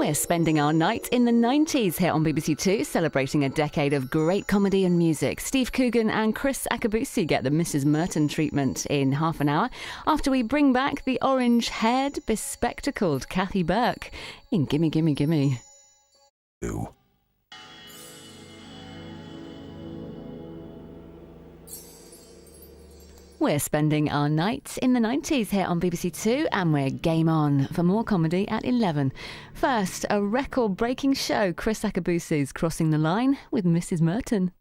We're spending our night in the 90s here on BBC2, celebrating a decade of great comedy and music. Steve Coogan and Chris Akabusi get the Mrs. Merton treatment in half an hour after we bring back the orange-haired, bespectacled Kathy Burke in Gimme Gimme Gimme. Ooh. We're spending our night in the 90s here on BBC2 and we're game on for more comedy at 11. First, a record-breaking show, Chris Akabusi's Crossing the Line with Mrs. Merton.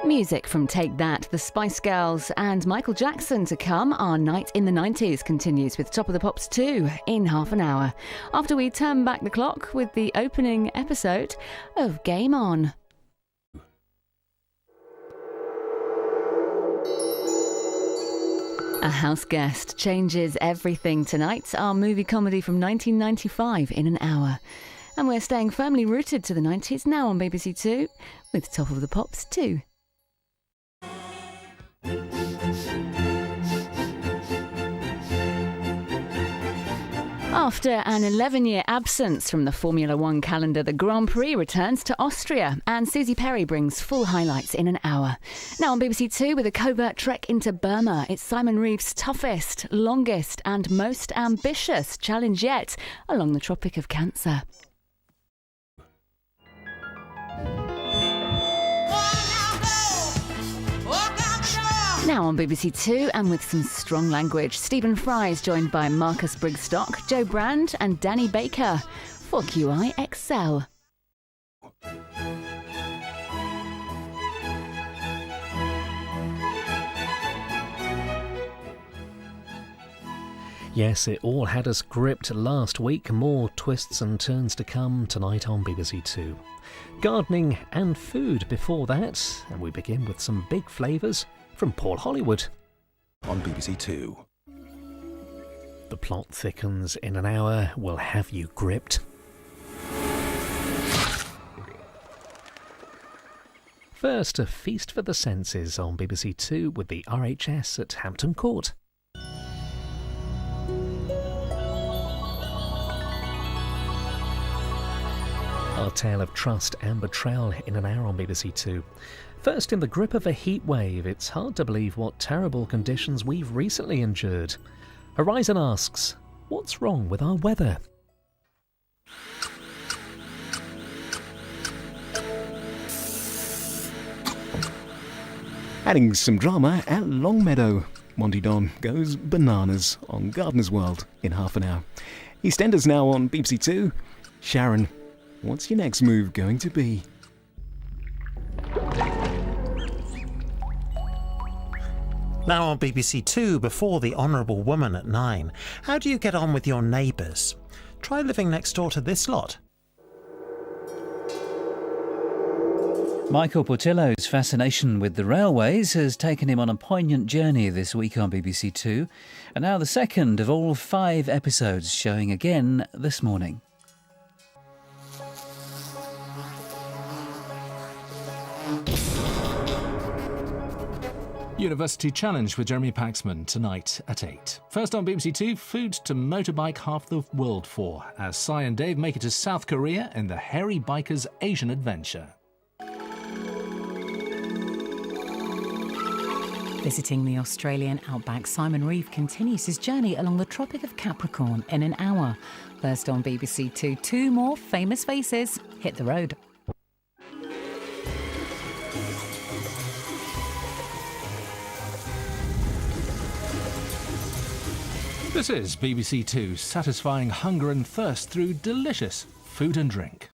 Music from Take That, the Spice Girls and Michael Jackson to come. Our night in the 90s continues with Top of the Pops 2 in half an hour, after we turn back the clock with the opening episode of Game On. A house guest changes everything tonight. Our movie comedy from 1995 in an hour. And we're staying firmly rooted to the 90s now on BBC2 with Top of the Pops 2. After an 11-year absence from the Formula One calendar, the Grand Prix returns to Austria, and Susie Perry brings full highlights in an hour. Now on BBC2 with a covert trek into Burma, it's Simon Reeve's toughest, longest and most ambitious challenge yet along the Tropic of Cancer. Now on BBC2, and with some strong language, Stephen Fry is joined by Marcus Brigstock, Joe Brand and Danny Baker for QI XL. Yes, it all had us gripped last week. More twists and turns to come tonight on BBC2. Gardening and food before that, and we begin with some big flavours from Paul Hollywood. On BBC2. The plot thickens in an hour, will have you gripped. First, a feast for the senses on BBC2 with the RHS at Hampton Court. Our tale of trust and betrayal in an hour on BBC2. First, in the grip of a heat wave, it's hard to believe what terrible conditions we've recently endured. Horizon asks, what's wrong with our weather? Adding some drama at Longmeadow. Monty Don goes bananas on Gardener's World in half an hour. EastEnders now on BBC2. Sharon, what's your next move going to be? Now on BBC2, before The Honourable Woman at 9. How do you get on with your neighbours? Try living next door to this lot. Michael Portillo's fascination with the railways has taken him on a poignant journey this week on BBC2, and now the second of all 5 episodes showing again this morning. University Challenge with Jeremy Paxman tonight at 8. First on BBC2, food to motorbike half the world for, as Cy and Dave make it to South Korea in the Hairy Biker's Asian adventure. Visiting the Australian outback, Simon Reeve continues his journey along the Tropic of Capricorn in an hour. First on BBC2, 2 more famous faces hit the road. This is BBC2, satisfying hunger and thirst through delicious food and drink.